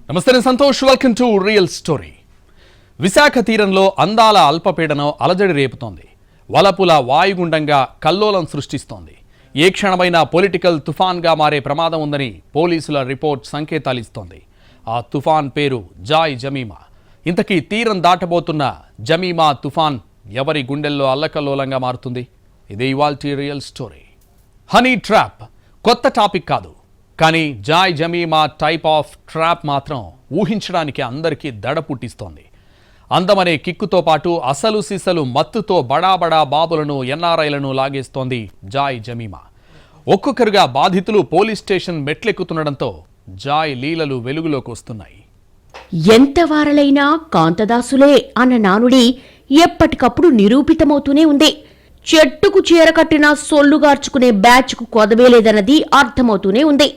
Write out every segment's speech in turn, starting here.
నమస్తే నేను Santosh welcome to real story. Visakha తీరంలో అందాల అల్పపీడనం అలజడి రేపుతోంది. వలపుల వాయుగుండంగా కల్లోలం సృష్టిస్తోంది. ఏ క్షణమైనా పొలిటికల్ తుఫాన్గా మారే ప్రమాదం ఉందని పోలీసుల రిపోర్ట్ సంకేతాలు ఇస్తోంది. ఆ తుఫాన్ పేరు జాయ్ జమీమా. ఇంతకీ తీరం దాటబోతున్న జమీమా తుఫాన్ ఎవరి గుండెల్లో అల్లకల్లోలంగా మారుతుంది? ఇదే ఇవాల్టి రియల్ స్టోరీ. హనీ ట్రాప్ కొత్త టాపిక్ కాదు, కానీ Joy Jemimah type of trap మాత్రం ఊహించడానికి అందరికీ దడ పుట్టిస్తోంది. అందమనే కిక్కుతో పాటు అసలు సిసలు మత్తుతో బడాబడా బాబులను ఎన్ఆర్ఐలను లాగేస్తోంది జాయ్ జమీమా. ఒక్కొక్కరుగా బాధితులు పోలీస్ స్టేషన్ మెట్లెక్కుతుండడంతో జాయ్ లీలలు వెలుగులోకి వస్తున్నాయి. ఎంత వారలైనా కాంతదాసులే అన్న నానుడి ఎప్పటికప్పుడు నిరూపితమవుతూనే ఉంది. చెట్టుకు చీరకట్టిన సొల్లుగార్చుకునే బ్యాచ్కు కొదవేలేదన్నది అర్థమవుతూనే ఉంది.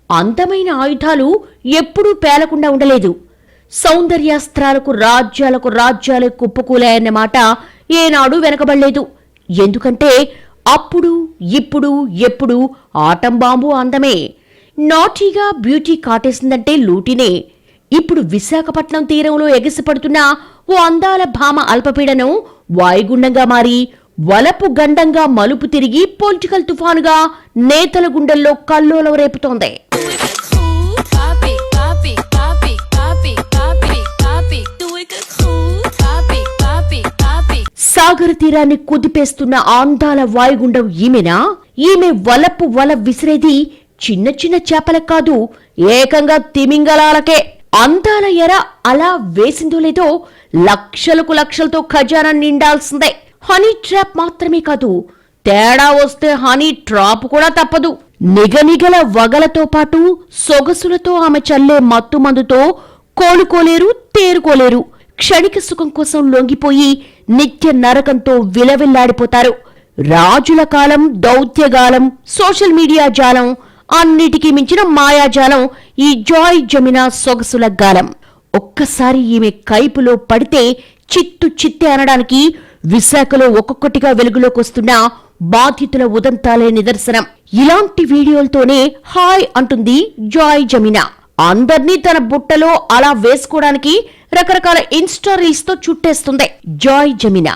అందమైన ఆయుధాలు ఎప్పుడూ పేలకుండా ఉండలేదు. సౌందర్యాస్త్రాలకు రాజ్యాలే కుప్పకూలాయన్న మాట ఏనాడు వెనకబడలేదు. ఎందుకంటే అప్పుడు ఇప్పుడు ఎప్పుడు ఆటంబాంబు అందమే. నాటీగా బ్యూటీ కాటేసిందంటే లూటినే. ఇప్పుడు విశాఖపట్నం తీరంలో ఎగసిపడుతున్న ఓ అందాల భామ అల్పపీడనం వాయుగుండంగా మారి వలపు గండంగా మలుపు తిరిగి పొలిటికల్ తుఫానుగా నేతల గుండెల్లో కల్లోలం రేపుతోంది. సాగర తీరాన్ని కుదిపేస్తున్న అందాల వాయుగుండం ఈమెనా? ఈమె వలపు వల విసిరేది చిన్న చిన్న చేపలకు కాదు, ఏకంగా తిమింగలాలకే. అందాల ఎర అలా వేసిందో లేదో లక్షలతో ఖజానా నిండాల్సిందే. హనీ ట్రాప్ మాత్రమే కాదు, తేడా వస్తే హనీ ట్రాప్ కూడా తప్పదు. నిగనిగల వగలతో పాటు సొగసులతో ఆమె చల్లే మత్తు మందుతో కోలుకోలేరు, తేరుకోలేరు. క్షణిక సుఖం కోసం లొంగిపోయి నిత్య నరకంతో విలవిల్లాడిపోతారు. రాజుల కాలం, దౌత్యగాలం, సోషల్ మీడియా జాలం, అన్నిటికీ మించిన మాయాజాలం ఈ జాయ్ జమీమా సొగసుల గాలం. ఒక్కసారి ఈమె కైపులో పడితే చిత్తే అనడానికి విశాఖలో ఒక్కొక్కటిగా వెలుగులోకి వస్తున్న బాధితుల ఉదంతాలే నిదర్శనం. ఇలాంటి వీడియోలతోనే హాయ్ అంటుంది జాయ్ జమీమా. అందర్నీ తన బుట్టలో అలా వేసుకోవడానికి రకరకాల ఇన్స్టా రీల్స్ తో చుట్టేస్తుంది జాయ్ జమీమా.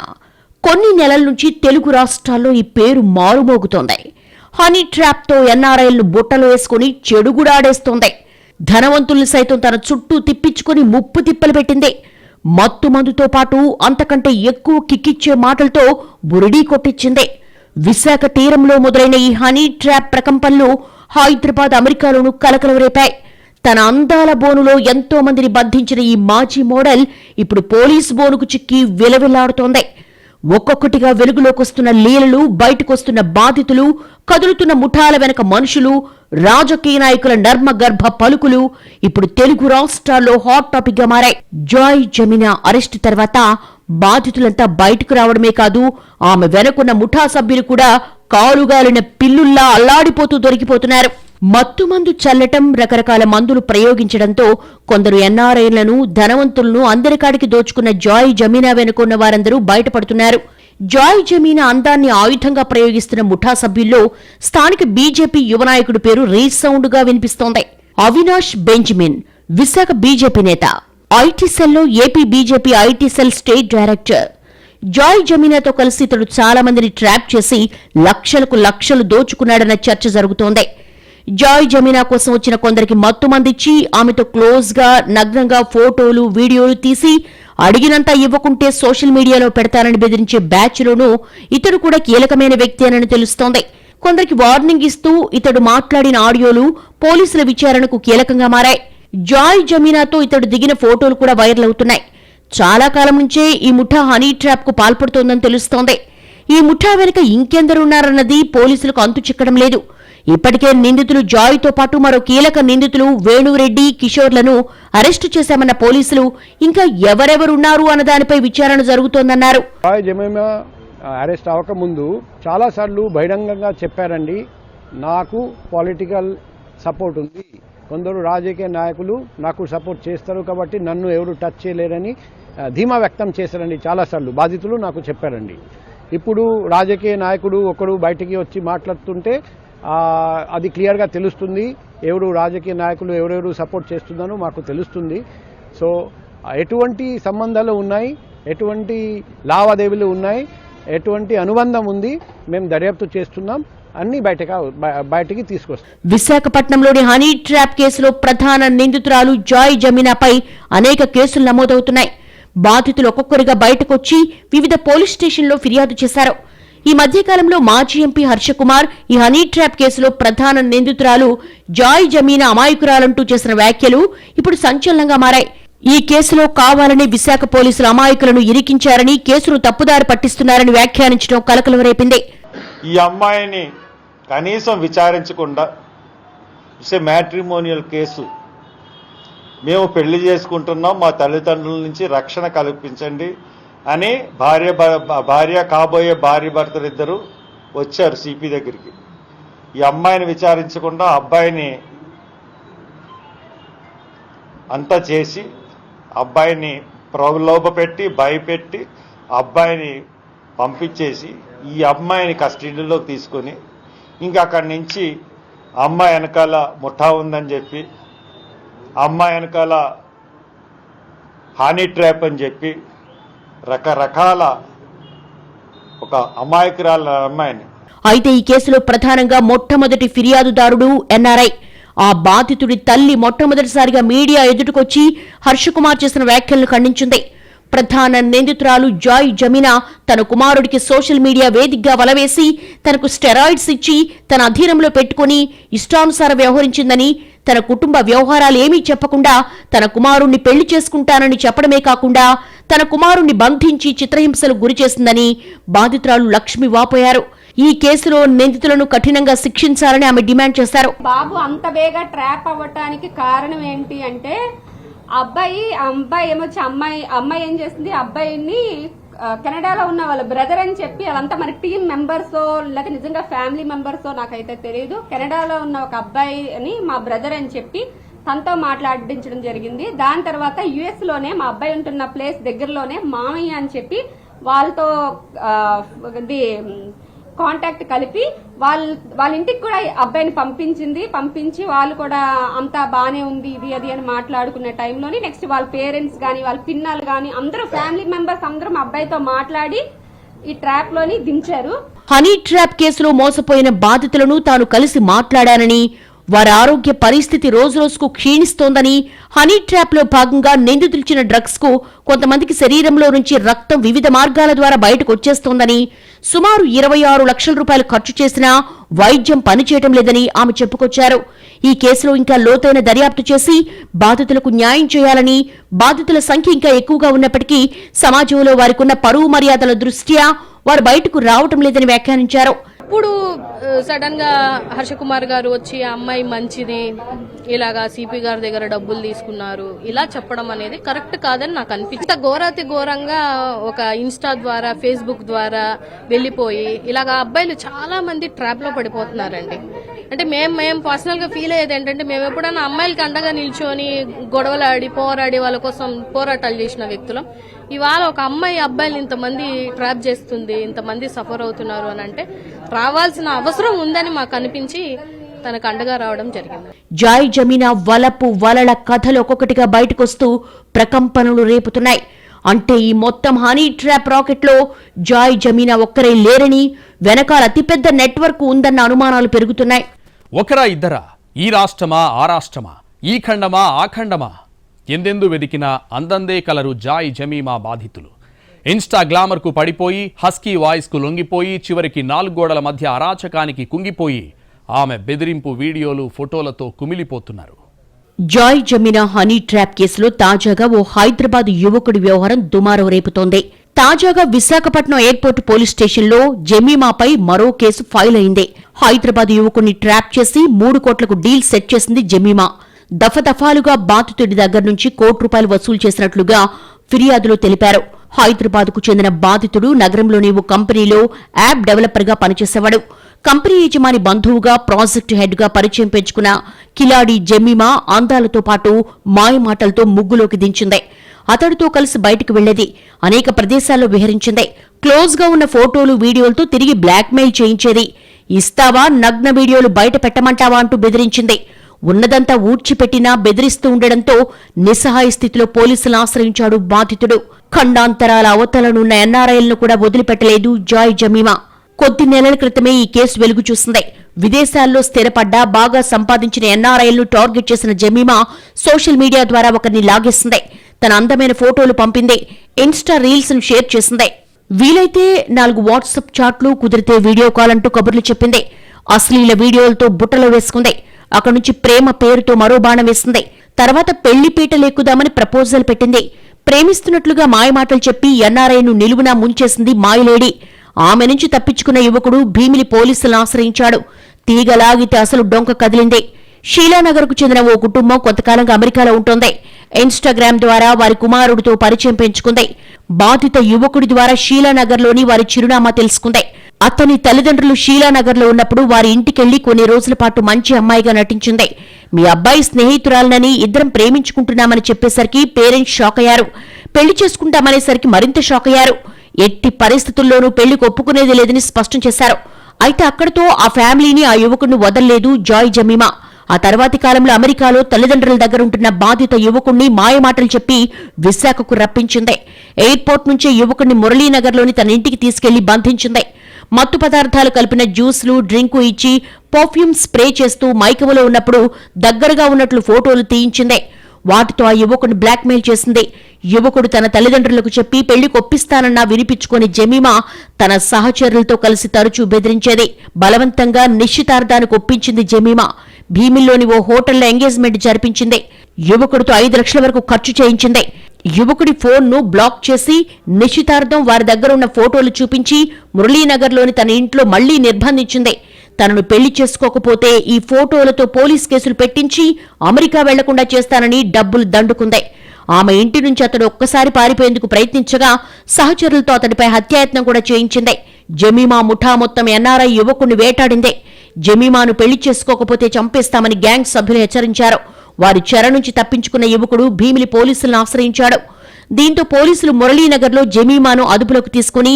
కొన్ని నెలల నుంచి తెలుగు రాష్ట్రాల్లో ఈ పేరు మారుమోగుతోంది. హనీ ట్రాప్ తో ఎన్ఆర్ఐలను బుట్టలో వేసుకుని చెడుగుడాడేస్తోంది. ధనవంతుల్ని సైతం తన చుట్టూ తిప్పించుకుని ముప్పు తిప్పలు పెట్టింది. మత్తు మందుతో పాటు అంతకంటే ఎక్కువ కిక్కిచ్చే మాటలతో బురిడీ కొట్టించింది. విశాఖ తీరంలో మొదలైన ఈ హనీ ట్రాప్ ప్రకంపనలు హైదరాబాద్, అమెరికాలోనూ కలకలం రేపాయి. తన అందాల బోనులో ఎంతో మందిని బంధించిన ఈ మాజీ మోడల్ ఇప్పుడు పోలీసు బోనుకు చిక్కి విలవిల్లాడుతోంది. ఒక్కొక్కటిగా వెలుగులోకొస్తున్న లీలలు, బయటకొస్తున్న బాధితులు, కదులుతున్న ముఠాల వెనక మనుషులు, రాజకీయ నాయకుల నర్మగర్భ పలుకులు ఇప్పుడు తెలుగు రాష్ట్రాల్లో హాట్ టాపిక్ గా మారాయి. జాయ్ జమీమా అరెస్టు తర్వాత బాధితులంతా బయటకు రావడమే కాదు, ఆమె వెనకున్న ముఠా సభ్యులు కూడా కాలుగాలిన పిల్లుల్లా అల్లాడిపోతూ దొరికిపోతున్నారు. మత్తుమందు చల్లటం, రకరకాల మందులు ప్రయోగించడంతో కొందరు ఎన్ఆర్ఐలను, ధనవంతులను అందరికాడికి దోచుకున్న జాయ్ జమీమా వెనుకున్న వారందరూ బయటపడుతున్నారు. జాయ్ జమీమా అందాన్ని ఆయుధంగా ప్రయోగిస్తున్న ముఠా సభ్యుల్లో స్థానిక బీజేపీ యువనాయకుడి పేరు రీసౌండ్ గా వినిపిస్తోంది. అవినాష్ బెంజమిన్ విశాఖ బీజేపీ నేత, ఐటీ సెల్లో AP BJP IT cell state director. Joy జమీమాతో కలిసి ఇతడు చాలా మందిని ట్రాప్ చేసి లక్షలు దోచుకున్నాడన్న చర్చ జరుగుతోంది. జాయ్ జమీమా కోసం వచ్చిన కొందరికి మత్తు మందిచ్చి ఆమెతో క్లోజ్ గా నగ్నంగా ఫోటోలు, వీడియోలు తీసి అడిగినంత ఇవ్వకుంటే సోషల్ మీడియాలో పెడతానని బెదిరించే బ్యాచ్ లోనూ ఇతడు కూడా కీలకమైన వ్యక్తి అని తెలుస్తోంది. కొందరికి వార్నింగ్ ఇస్తూ ఇతడు మాట్లాడిన ఆడియోలు పోలీసుల విచారణకు కీలకంగా మారాయి. జాయ్ జమీమాతో ఇతడు దిగిన ఫోటోలు కూడా వైరల్ అవుతున్నాయి. చాలా కాలం నుంచే ఈ ముఠా హనీ ట్రాప్ కు పాల్పడుతోందని తెలుస్తోంది. ఈ ముఠా వెనుక ఇంకెందరున్నారన్నది పోలీసులకు అంతు చిక్కడం లేదు. ఇప్పటికే నిందితులు జాయ్ తో పాటు మరో కీలక నిందితులు వేణురెడ్డి, కిషోర్లను అరెస్టు చేశామన్న పోలీసులు ఇంకా ఎవరెవరున్నారు అన్న దానిపై విచారణ జరుగుతోందన్నారు. జాయ్ జమీమా అరెస్ట్ అవ్వకముందు చాలాసార్లు బహిరంగంగా చెప్పారండి, నాకు పొలిటికల్ సపోర్ట్ ఉంది, కొందరు రాజకీయ నాయకులు నాకు సపోర్ట్ చేస్తారు కాబట్టి నన్ను ఎవరు టచ్ చేయలేరని ధీమా వ్యక్తం చేశారండి. చాలాసార్లు బాధితులు నాకు చెప్పారండి. ఇప్పుడు రాజకీయ నాయకుడు ఒకడు బయటికి వచ్చి మాట్లాడుతుంటే అది క్లియర్గా తెలుస్తుంది. ఎవరు రాజకీయ నాయకులు ఎవరెవరు సపోర్ట్ చేస్తున్నారో మాకు తెలుస్తుంది. సో ఎటువంటి సంబంధాలు ఉన్నాయి, ఎటువంటి లావాదేవీలు ఉన్నాయి, ఎటువంటి అనుబంధం ఉంది, మేము దర్యాప్తు చేస్తున్నాం. అన్ని బయటికి తీసుకొస్తాం. విశాఖపట్నంలోని హనీ ట్రాప్ కేసులో ప్రధాన నిందితురాలు జాయ్ జమీనాపై అనేక కేసులు నమోదవుతున్నాయి. బాధితులు ఒక్కొక్కరిగా బయటకొచ్చి వివిధ పోలీస్ స్టేషన్లో ఫిర్యాదు చేశారు. ఈ మధ్యకాలంలో మాజీ ఎంపీ హర్షకుమార్ ఈ హనీ ట్రాప్ కేసులో ప్రధాన నిందితురాలు జాయ్ జమీనా అమాయకురాలంటూ చేసిన వ్యాఖ్యలు ఇప్పుడు సంచలనంగా మారాయి. ఈ కేసులో కావాలని విశాఖ పోలీసులు అమాయకులను ఇరికించారని, కేసును తప్పుదారి పట్టిస్తున్నారని వ్యాఖ్యానించడం కలకలం రేపింది. ఈ అమ్మాయిని కనీసం విచారించకుండా మ్యాట్రిమోనియల్ కేసు, మేము పెళ్లి చేసుకుంటున్నాం, మా తల్లిదండ్రుల నుంచి రక్షణ కల్పించండి అని కాబోయే భార్య భర్తలిద్దరూ వచ్చారు సిపి దగ్గరికి. ఈ అమ్మాయిని విచారించకుండా అబ్బాయిని అంతా చేసి అబ్బాయిని ప్రలోభపెట్టి భయపెట్టి అబ్బాయిని పంపించేసి ఈ అమ్మాయిని కస్టడీలోకి తీసుకొని ఇంకా అక్కడి నుంచి అమ్మాయి వెనకాల ముఠా ఉందని చెప్పి, అమ్మాయి వెనకాల హనీ ట్రాప్ అని చెప్పి రకరకాల ఒక అమాయకురాల అమ్మాయిని. అయితే ఈ కేసులో ప్రధానంగా మొట్టమొదటి ఫిర్యాదుదారుడు ఎన్ఆర్ఐ. ఆ బాధితుడి తల్లి మొట్టమొదటిసారిగా మీడియా ఎదుటికొచ్చి హర్షకుమార్ చేసిన వ్యాఖ్యలను ఖండించింది. ప్రధాన నిందితురాలు జాయ్ జమీనా తన కుమారుడికి సోషల్ మీడియా వేదికగా వలవేసి తనకు స్టెరాయిడ్స్ ఇచ్చి తన అధీనంలో పెట్టుకుని ఇష్టానుసారం వ్యవహరించిందని, తన కుటుంబ వ్యవహారాలు ఏమీ చెప్పకుండా తన కుమారుణ్ణి పెళ్లి చేసుకుంటానని చెప్పడమే కాకుండా తన కుమారుణ్ణి బంధించి చిత్రహింసలు గురిచేసిందని బాధితురాలు లక్ష్మి వాపోయారు. ఈ కేసులో నిందితులను కఠినంగా శిక్షించాలని ఆమె డిమాండ్ చేశారు. బాబు అంత వేగా ట్రాప్ అవ్వటానికి కారణం ఏంటి అంటే అబ్బాయి ఏమొచ్చి అమ్మాయి ఏం చేసింది, అబ్బాయిని కెనడాలో ఉన్న వాళ్ళ బ్రదర్ అని చెప్పి వాళ్ళంతా మరి టీం మెంబర్సో లేక నిజంగా ఫ్యామిలీ మెంబర్సో నాకైతే తెలియదు. కెనడాలో ఉన్న ఒక అబ్బాయి అని మా బ్రదర్ అని చెప్పి తనతో మాట్లాడించడం జరిగింది. దాని తర్వాత యుఎస్ లోనే మా అబ్బాయి ఉంటున్న ప్లేస్ దగ్గరలోనే మామయ్య అని చెప్పి వాళ్ళతో కాంటాక్ట్ కలిపి వాళ్ళ ఇంటికి కూడా అబ్బాయిని పంపించి వాళ్ళు కూడా అంతా బానే ఉంది ఇది అది అని మాట్లాడుకునే టైంలోని నెక్స్ట్ వాళ్ళ పేరెంట్స్ గానీ వాళ్ళ పిన్నలు గానీ అందరూ ఫ్యామిలీ మెంబర్స్ అందరూ అబ్బాయితో మాట్లాడి ఈ ట్రాప్ లోని దించారు. హనీ ట్రాప్ కేసులో మోసపోయిన బాధితులను తాను కలిసి మాట్లాడానని, వారి ఆరోగ్య పరిస్థితి రోజురోజుకు క్షీణిస్తోందని, హనీ ట్రాప్ లో భాగంగా నిందితులిచ్చిన డ్రగ్స్ కు కొంతమందికి శరీరంలో నుంచి రక్తం వివిధ మార్గాల ద్వారా బయటకు వచ్చేస్తోందని, సుమారు 26 లక్షల రూపాయలు ఖర్చు చేసినా వైద్యం పనిచేయటం లేదని ఆమె చెప్పుకొచ్చారు. ఈ కేసులో ఇంకా లోతైన దర్యాప్తు చేసి బాధితులకు న్యాయం చేయాలని, బాధితుల సంఖ్య ఇంకా ఎక్కువగా ఉన్నప్పటికీ సమాజంలో వారికున్న పరువు మర్యాదల దృష్ట్యా వారు బయటకు రావటం లేదని వ్యాఖ్యానించారు. ఇప్పుడు సడన్ గా హర్షకుమార్ గారు వచ్చి ఆ అమ్మాయి మంచిది, ఇలాగా సిపి గారి దగ్గర డబ్బులు తీసుకున్నారు ఇలా చెప్పడం అనేది కరెక్ట్ కాదని నాకు అనిపించింది. ఘోరాతి ఘోరంగా ఒక ఇన్స్టా ద్వారా ఫేస్బుక్ ద్వారా వెళ్లిపోయి ఇలాగా అబ్బాయిలు చాలా మంది ట్రాప్ లో పడిపోతున్నారండి. అంటే మేము పర్సనల్ గా ఫీల్ అయ్యేది ఏంటంటే, మేము ఎప్పుడైనా అమ్మాయిలకి అండగా నిల్చొని గొడవలాడి పోరాడి వాళ్ళ కోసం పోరాటాలు చేసిన వ్యక్తులం. ఇవాళ ఒక అమ్మాయి అబ్బాయిలు ఇంతమంది ట్రాప్ చేస్తుంది, ఇంతమంది సఫర్ అవుతున్నారు అని అంటే రావాల్సిన అవసరం ఉందని మాకు అనిపించి తనకు అండగా రావడం జరిగింది. జాయ్ జమీనా వలపు వలల కథలు ఒక్కొక్కటిగా బయటకొస్తూ ప్రకంపనలు రేపుతున్నాయి. అంటే ఈ మొత్తం హనీ ట్రాప్ రాకెట్ లో జాయ్ జమీనా ఒక్కరే లేరని, వెనకాల అతిపెద్ద నెట్వర్క్ ఉందన్న అనుమానాలు పెరుగుతున్నాయి. ఒకరా ఇద్దరా? ఈ రాష్ట్రమా ఆ రాష్ట్రమా? ఈ ఖండమా ఆ ఖండమా? ఎందెందు వెదికినా అందందే కలరు జాయ్ జమీమా బాధితులు. ఇన్స్టా గ్లామర్కు పడిపోయి, హస్కీ వాయిస్కు లొంగిపోయి, చివరికి 4 గోడల మధ్య అరాచకానికి కుంగిపోయి ఆమె బెదిరింపు వీడియోలు ఫోటోలతో కుమిలిపోతున్నారు. జాయ్ జమీనా హనీ ట్రాప్ కేసులో తాజాగా ఓ హైదరాబాద్ యువకుడి వ్యవహారం దుమారం రేపుతోంది. తాజాగా విశాఖపట్నం ఎయిర్పోర్ట్ పోలీస్ స్టేషన్లో జమీమాపై మరో కేసు ఫైల్ అయింది. హైదరాబాద్ యువకుడిని ట్రాప్ చేసి 3 కోట్లకు డీల్ సెట్ చేసింది జమీమా. దఫదఫాలుగా బాధితుడి దగ్గర నుంచి ₹1 కోటి వసూలు చేసినట్లుగా ఫిర్యాదులో తెలిపారు. హైదరాబాద్ కు చెందిన బాధితుడు నగరంలోని ఓ కంపెనీలో యాప్ డెవలపర్ గా పనిచేసేవాడు. కంపెనీ యజమాని బంధువుగా, ప్రాజెక్టు హెడ్ గా పరిచయం పెంచుకున్న కిలాడి జమీమా అందాలతో పాటు మాయమాటలతో ముగ్గులోకి దించింది. అతడితో కలిసి బయటకు వెళ్లేది, అనేక ప్రదేశాల్లో విహరించింది. క్లోజ్ గా ఉన్న ఫోటోలు, వీడియోలతో తిరిగి బ్లాక్మెయిల్ చేయించేది. ఇస్తావా నగ్న వీడియోలు బయట పెట్టమంటావా అంటూ బెదిరించింది. ఉన్నదంతా ఊడ్చిపెట్టినా బెదిరిస్తూ ఉండడంతో నిస్సహాయ స్థితిలో పోలీసులను ఆశ్రయించాడు బాధితుడు. ఖండాంతరాల అవతలనున్న ఎన్ఆర్ఐలను కూడా వదిలిపెట్టలేదు జాయ్ జమీమా. కొద్ది నెలల క్రితమే ఈ కేసు వెలుగు చూసింది. విదేశాల్లో స్థిరపడ్డ బాగా సంపాదించిన ఎన్ఆర్ఐలను టార్గెట్ చేసిన జమీమా సోషల్ మీడియా ద్వారా ఒకరిని లాగేసింది. తన అందమైన ఫోటోలు పంపింది. ఇన్స్టా రీల్స్ ను షేర్ చేసింది. వీలైతే 4 వాట్సాప్ చాట్లు, కుదిరితే వీడియో కాల్ అంటూ కబుర్లు చెప్పింది. అశ్లీల వీడియోలతో బుట్టలో వేసుకుంది. అక్కడి నుంచి ప్రేమ పేరుతో మరో బాణం వేసింది. తర్వాత పెళ్లి పీటలెక్కుదామని ప్రపోజల్ పెట్టింది. ప్రేమిస్తున్నట్లుగా మాయమాటలు చెప్పి ఎన్ఆర్ఐను నిలువునా ముంచేసింది మాయలేడి. ఆమె నుంచి తప్పించుకున్న యువకుడు భీమిలి పోలీసులను ఆశ్రయించాడు. తీగలాగితే అసలు డొంక కదిలింది. షీలానగర్కు చెందిన ఓ కుటుంబం కొంతకాలంగా అమెరికాలో ఉంటోంది. ఇన్స్టాగ్రామ్ ద్వారా వారి కుమారుడితో పరిచయం పెంచుకుంది. బాధిత యువకుడి ద్వారా షీలానగర్లోని వారి చిరునామా తెలుసుకుంది. అతని తల్లిదండ్రులు షీలానగర్లో ఉన్నప్పుడు వారి ఇంటికెళ్లి కొన్ని రోజుల పాటు మంచి అమ్మాయిగా నటించింది. మీ అబ్బాయి స్నేహితురాలనని, ఇద్దరం ప్రేమించుకుంటున్నామని చెప్పేసరికి పేరెంట్స్ షాక్ అయ్యారు. పెళ్లి చేసుకుంటామనేసరికి మరింత షాక్ అయ్యారు. ఎట్టి పరిస్థితుల్లోనూ పెళ్లికి ఒప్పుకునేది లేదని స్పష్టం చేశారు. అయితే అక్కడితో ఆ ఫ్యామిలీని, ఆ యువకుడిని వదల్లేదు జాయ్ జమీమా. ఆ తర్వాతి కాలంలో అమెరికాలో తల్లిదండ్రుల దగ్గరుంటున్న బాధిత యువకుణ్ణి మాయమాటలు చెప్పి విశాఖకు రప్పించింది. ఎయిర్పోర్ట్ నుంచే యువకుణ్ణి మురళీనగర్లోని తన ఇంటికి తీసుకెళ్లి బంధించింది. మత్తు పదార్థాలు కలిపిన జ్యూస్లు, డ్రింకు ఇచ్చి పర్ఫ్యూమ్ స్ప్రే చేస్తూ మైకములో ఉన్నప్పుడు దగ్గరగా ఉన్నట్లు ఫోటోలు తీయించింది. వాటితో ఆ యువకుడిని బ్లాక్మెయిల్ చేసింది. యువకుడు తన తల్లిదండ్రులకు చెప్పి పెళ్లికి ఒప్పిస్తానన్నా వినిపించుకుని జమీమా తన సహచరులతో కలిసి తరచూ బెదిరించేది. బలవంతంగా నిశ్చితార్థానికి ఒప్పించింది జమీమా. భీమిల్లోని ఓ హోటల్లో ఎంగేజ్మెంట్ జరిపించింది. యువకుడితో 5 లక్షల వరకు ఖర్చు చేయించింది. యువకుడి ఫోన్ను బ్లాక్ చేసి నిశ్చితార్థం, వారి దగ్గరున్న ఫోటోలు చూపించి మురళీనగర్లోని తన ఇంట్లో మళ్లీ నిర్బంధించింది. తనను పెళ్లి చేసుకోకపోతే ఈ ఫోటోలతో పోలీస్ కేసులు పెట్టించి అమెరికా వెళ్లకుండా చేస్తానని డబ్బులు దండుకుంది. ఆమె ఇంటి నుంచి అతడు ఒక్కసారి పారిపోయేందుకు ప్రయత్నించగా సహచరులతో అతడిపై హత్యాయత్నం కూడా చేయించింది. జమీమా ముఠా మొత్తం ఎన్ఆర్ఐ యువకుణ్ణి వేటాడింది. జమీమాను పెళ్లి చేసుకోకపోతే చంపేస్తామని గ్యాంగ్ సభ్యులు హెచ్చరించారు. వారి చెర నుంచి తప్పించుకున్న యువకుడు భీమిలి పోలీసులను ఆశ్రయించాడు. దీంతో పోలీసులు మురళీనగర్లో జమీమాను అదుపులోకి తీసుకుని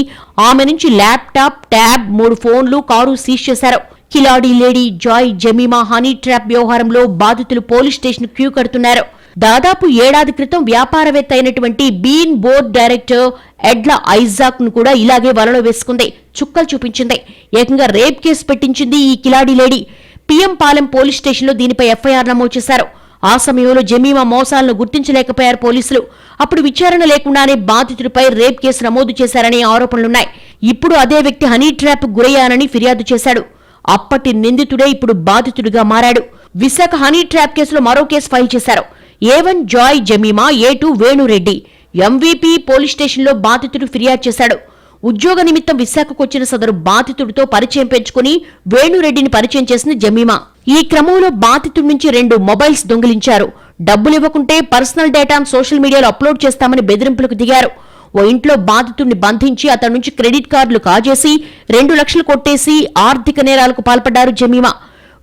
ఆమె నుంచి ల్యాప్టాప్, ట్యాబ్, 3 ఫోన్లు, కారు సీజ్ చేశారు. కిలాడీ lady Joy Jemima honey trap వ్యవహారంలో బాధితులు పోలీస్ స్టేషన్ క్యూ కడుతున్నారు. దాదాపు 7 ఏళ్ల క్రితం వ్యాపారవేత్త అయినటువంటి బీన్ బోర్డ్ డైరెక్టర్ ఎడ్ల ఐజాక్ ను కూడా ఇలాగే వలలో వేసుకుంది. చుక్కలు చూపించింది. ఏకంగా రేప్ కేసు పెట్టించింది ఈ కిలాడీ లేడీ. పిఎం పాలెం పోలీస్ స్టేషన్లో దీనిపై ఎఫ్ఐఆర్ నమోదు చేశారు. ఆ సమయంలో జమీమా మోసాలను గుర్తించలేకపోయారు పోలీసులు. అప్పుడు విచారణ లేకుండానే బాధితుడిపై రేప్ కేసు నమోదు చేశారనే ఆరోపణలున్నాయి. ఇప్పుడు అదే వ్యక్తి హనీ ట్రాప్ గురయ్యానని ఫిర్యాదు చేశాడు. అప్పటి నిందితుడే ఇప్పుడు బాధితుడిగా మారాడు. విశాఖ హనీ ట్రాప్ కేసులో మరో కేసు ఫైల్ చేశారు. A1 Joy Jemimah, A2 Venu Reddy. MVP police స్టేషన్లో బాధితుడు ఫిర్యాదు చేశాడు. ఉద్యోగ నిమిత్తం విశాఖకు వచ్చిన సదరు బాధితుడితో పరిచయం పెంచుకుని వేణురెడ్డిని పరిచయం చేసింది జమీమా. ఈ క్రమంలో బాధితుడి నుంచి 2 మొబైల్స్ దొంగిలించారు. డబ్బులివ్వకుంటే పర్సనల్ డేటాను సోషల్ మీడియాలో అప్లోడ్ చేస్తామని బెదిరింపులకు దిగారు. ఓ ఇంట్లో బాధితుడిని బంధించి అతడి నుంచి క్రెడిట్ కార్డులు కాజేసి 2 లక్షలు కొట్టేసి ఆర్థిక నేరాలకు పాల్పడ్డారు జమీమా.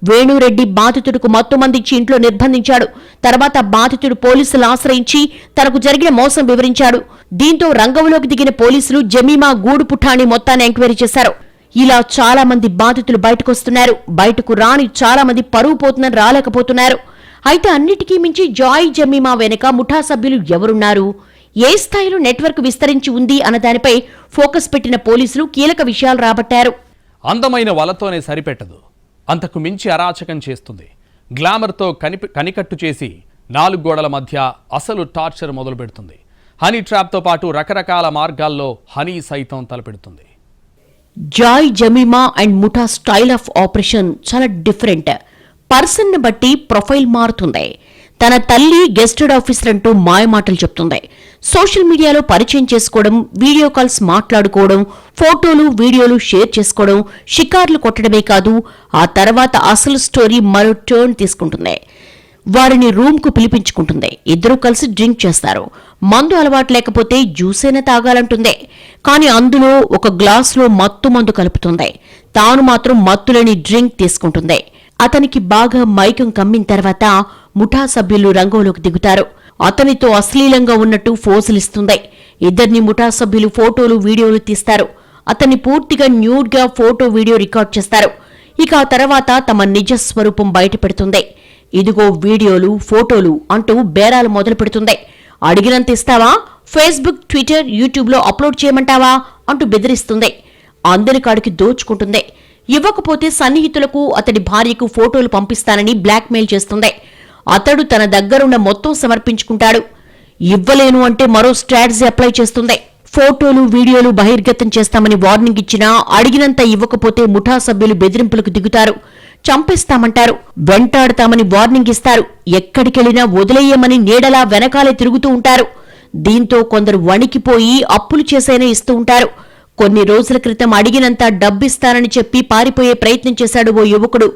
వేణురెడ్డి బాధితుడికి మత్తుమందించి ఇంట్లో నిర్బంధించాడు. తర్వాత బాధితుడు పోలీసులు ఆశ్రయించి తనకు జరిగిన మోసం వివరించాడు. దీంతో రంగంలోకి దిగిన పోలీసులు జమీమా గూడు పుఠాని మొత్తాన్ని ఎంక్వైరీ చేశారు. ఇలా చాలా మంది బాధితులు బయటకొస్తున్నారు. బయటకు రాని చాలా మంది పరువు పోతుందని రాలేకపోతున్నారు. అయితే అన్నిటికీ మించి జాయ్ జమీమా వెనుక ముఠా సభ్యులు ఎవరున్నారు, ఏ స్థాయిలో నెట్వర్క్ విస్తరించి ఉంది అన్న దానిపై ఫోకస్ పెట్టిన పోలీసులు కీలక విషయాలు రాబట్టారు. అందమైన వలతోనే సరిపెట్టదు, అంతకు మించి అరాచకం చేస్తుంది. గ్లామర్తో కనికట్టు చేసి 4 గోడల మధ్య అసలు టార్చర్ మొదలు పెడుతుంది. హనీ ట్రాప్తో పాటు రకరకాల మార్గాల్లో హనీ సైతం తలపెడుతుంది. జాయ్ జమీమా అండ్ ముఠా స్టైల్ ఆఫ్ ఆపరేషన్ చాలా డిఫరెంట్. పర్సన్ ని బట్టి ప్రొఫైల్ మారుతుంది. తన తల్లి గెస్టెడ్ ఆఫీసర్ అంటూ మాయమాటలు చెప్తుంది. సోషల్ మీడియాలో పరిచయం చేసుకోవడం, వీడియో కాల్స్ మాట్లాడుకోవడం, ఫోటోలు, వీడియోలు షేర్ చేసుకోవడం, షికార్లు కొట్టడమే కాదు, ఆ తర్వాత అసలు స్టోరీ మరో టర్న్ తీసుకుంటుంది. వారిని రూమ్కు పిలిపించుకుంటుంది. ఇద్దరూ కలిసి డ్రింక్ చేస్తారు. మందు అలవాటు లేకపోతే జ్యూసైనా తాగాలంటుంది. కానీ అందులో ఒక గ్లాసులో మత్తు మందు కలుపుతుంది. తాను మాత్రం మత్తులేని డ్రింక్ తీసుకుంటుంది. అతనికి బాగా మైకం కమ్మిన తర్వాత ముఠా సభ్యులు రంగంలోకి దిగుతారు. అతనితో అశ్లీలంగా ఉన్నట్టు ఫోజులిస్తుంది. ఇద్దరిని ముఠా సభ్యులు ఫోటోలు, వీడియోలు తీస్తారు. అతన్ని పూర్తిగా న్యూడ్ గా ఫోటో, వీడియో రికార్డ్ చేస్తారు. ఇక ఆ తర్వాత తమ నిజ స్వరూపం బయటపెడుతుంది. ఇదిగో వీడియోలు, ఫోటోలు అంటూ బేరాలు మొదలు పెడుతుంది. అడిగినంత ఇస్తావా, ఫేస్బుక్, ట్విట్టర్, యూట్యూబ్లో అప్లోడ్ చేయమంటావా అంటూ బెదిరిస్తుంది. అందరి కాడికి దోచుకుంటుంది. ఇవ్వకపోతే సన్నిహితులకు, అతడి భార్యకు ఫోటోలు పంపిస్తానని బ్లాక్మెయిల్ చేస్తుంది. అతడు తన దగ్గరున్న మొత్తం సమర్పించుకుంటాడు. ఇవ్వలేను అంటే మరో స్ట్రాటజీ అప్లై చేస్తుంది. ఫోటోలు, వీడియోలు బహిర్గతం చేస్తామని వార్నింగ్ ఇచ్చినా అడిగినంత ఇవ్వకపోతే ముఠా సభ్యులు బెదిరింపులకు దిగుతారు. చంపేస్తామంటారు, వెంటాడతామని వార్నింగ్ ఇస్తారు. ఎక్కడికెళ్లినా వదిలేయమని నీడలా వెనకాలే తిరుగుతూ ఉంటారు. దీంతో కొందరు వణికిపోయి అప్పులు చేసైనా ఇస్తూ ఉంటారు. కొన్ని రోజుల క్రితం అడిగినంత డబ్బిస్తానని చెప్పి పారిపోయే ప్రయత్నం చేశాడు ఓ యువకుడు.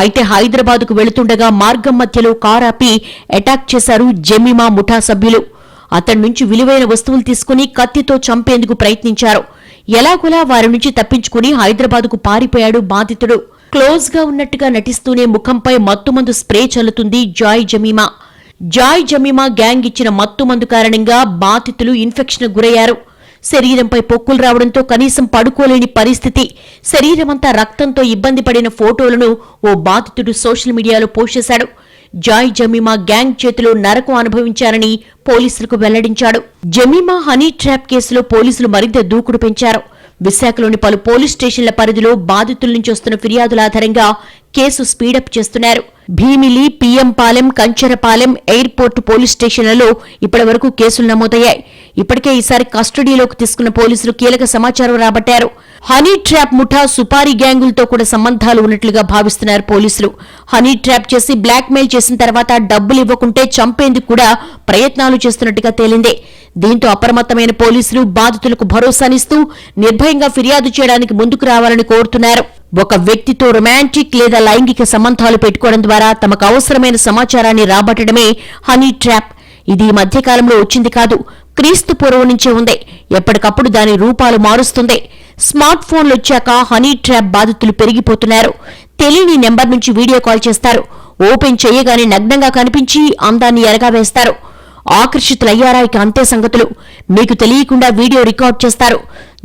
అయితే హైదరాబాద్కు వెళుతుండగా మార్గం మధ్యలో కారాపి అటాక్ చేశారు జమీమా ముఠా సభ్యులు. అతడి నుంచి విలువైన వస్తువులు తీసుకుని కత్తితో చంపేందుకు ప్రయత్నించారు. ఎలాగోలా వారి నుంచి తప్పించుకుని హైదరాబాద్కు పారిపోయాడు బాధితుడు. క్లోజ్ గా ఉన్నట్టుగా నటిస్తూనే ముఖంపై మత్తుమందు స్ప్రే చల్లుతుంది Joy Jemima. Joy Jemima gang ఇచ్చిన మత్తుమందు కారణంగా బాధితులు ఇన్ఫెక్షన్ గురయ్యారు. శరీరంపై పొక్కులు రావడంతో కనీసం పడుకోలేని పరిస్థితి. శరీరమంతా రక్తంతో ఇబ్బంది పడిన ఫోటోలను ఓ బాధితుడు సోషల్ మీడియాలో పోస్ట్ చేశాడు. జాయ్ జమీమా గ్యాంగ్ చేతిలో నరకం అనుభవించారని పోలీసులకు వెల్లడించాడు. జమీమా హనీ ట్రాప్ కేసులో పోలీసులు మరింత దూకుడు పెంచారు. విశాఖలోని పలు పోలీస్ స్టేషన్ల పరిధిలో బాధితుల నుంచి వస్తున్న ఫిర్యాదుల ఆధారంగా కేసు స్పీడప్ చేస్తున్నారు. భీమిలి, పిఎంపాలెం, కంచరపాలెం, ఎయిర్పోర్టు పోలీస్ స్టేషన్లలో ఇప్పటివరకు కేసులు నమోదయ్యాయి. ఇప్పటికే ఈసారి కస్టడీలోకి తీసుకున్న పోలీసులు కీలక సమాచారం రాబట్టారు. హనీ ట్రాప్ ముఠా సుపారీ గ్యాంగులతో కూడా సంబంధాలు ఉన్నట్లుగా భావిస్తున్నారు పోలీసులు. హనీ ట్రాప్ చేసి బ్లాక్మెయిల్ చేసిన తర్వాత డబ్బులు ఇవ్వకుంటే చంపేందుకు కూడా ప్రయత్నాలు చేస్తున్నట్టుగా తేలింది. దీంతో అప్రమత్తమైన పోలీసులు బాధితులకు భరోసానిస్తూ నిర్భయంగా ఫిర్యాదు చేయడానికి ముందుకు రావాలని కోరుతున్నారు. ఒక వ్యక్తితో రొమాంటిక్ లేదా లైంగిక సంబంధాలు పెట్టుకోవడం ద్వారా తమకు అవసరమైన సమాచారాన్ని రాబట్టడమే హనీ ట్రాప్. ఇది ఈ మధ్యకాలంలో వచ్చింది కాదు, క్రీస్తు పూర్వం నుంచే ఉంది. ఎప్పటికప్పుడు దాని రూపాలు మారుస్తుంది. స్మార్ట్ ఫోన్లు వచ్చాక హనీ ట్రాప్ బాధితులు పెరిగిపోతున్నారు. తెలియని నెంబర్ నుంచి వీడియో కాల్ చేస్తారు. ఓపెన్ చేయగానే నగ్నంగా కనిపించి అందాన్ని ఎరగావేస్తారు. ఆకర్షితులయ్యారా ఇక అంతే సంగతులు. మీకు తెలియకుండా వీడియో రికార్డ్ చేస్తారు.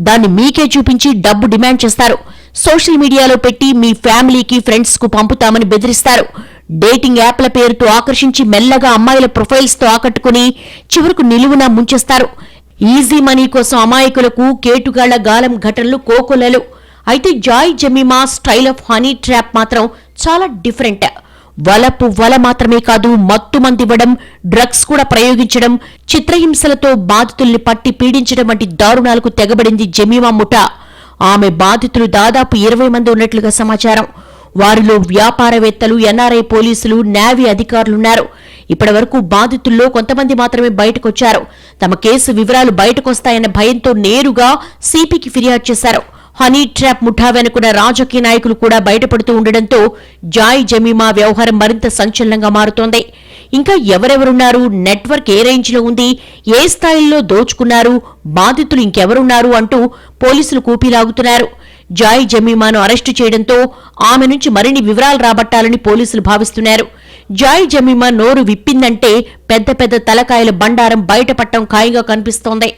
దాన్ని మీకే చూపించి డబ్బు డిమాండ్ చేస్తారు. సోషల్ మీడియాలో పెట్టి మీ ఫ్యామిలీకి, ఫ్రెండ్స్ కు పంపుతామని బెదిరిస్తారు. డేటింగ్ యాప్ల పేరుతో ఆకర్షించి మెల్లగా అమ్మాయిల ప్రొఫైల్స్ తో ఆకట్టుకుని చివరకు నిలువునా ముంచేస్తారు. ఈజీ మనీ కోసం అమాయకులకు కేటుగాళ్ల గాలం ఘటనలు కోకొల్లలు. అయితే Joy Jemimah style of honey trap మాత్రం చాలా డిఫరెంట్. వలపు వల మాత్రమే కాదు, మత్తుమందివ్వడం, డ్రగ్స్ కూడా ప్రయోగించడం, చిత్రహింసలతో బాధితుల్ని పట్టి పీడించడం వంటి దారుణాలకు తెగబడింది జమీమా ముఠా. ఆమె బాధితులు దాదాపు 20 మంది ఉన్నట్లుగా సమాచారం. వారిలో వ్యాపారవేత్తలు, ఎన్ఆర్ఐ పోలీసులు, నేవీ అధికారులున్నారు. ఇప్పటి వరకు బాధితుల్లో కొంతమంది మాత్రమే బయటకొచ్చారు. తమ కేసు వివరాలు బయటకొస్తాయన్న భయంతో నేరుగా సిపికి ఫిర్యాదు చేశారు. హనీ ట్రాప్ ముఠా వెనుకున్న రాజకీయ నాయకులు కూడా బయటపడుతూ ఉండడంతో జాయ్ జమీమా వ్యవహారం మరింత సంచలనంగా మారుతోంది. ఇంకా ఎవరెవరున్నారు, నెట్వర్క్ ఏ రేంజ్ లో ఉంది, ఏ స్థాయిల్లో దోచుకున్నారు, బాధితులు ఇంకెవరున్నారు అంటూ పోలీసులు కూపీలాగుతున్నారు. జాయ్ జమీమాను అరెస్టు చేయడంతో ఆమె నుంచి మరిన్ని వివరాలు రాబట్టాలని పోలీసులు భావిస్తున్నారు. జాయ్ జమీమా నోరు విప్పిందంటే పెద్ద పెద్ద తలకాయల బండారం బయటపడటం ఖాయంగా కనిపిస్తోంది.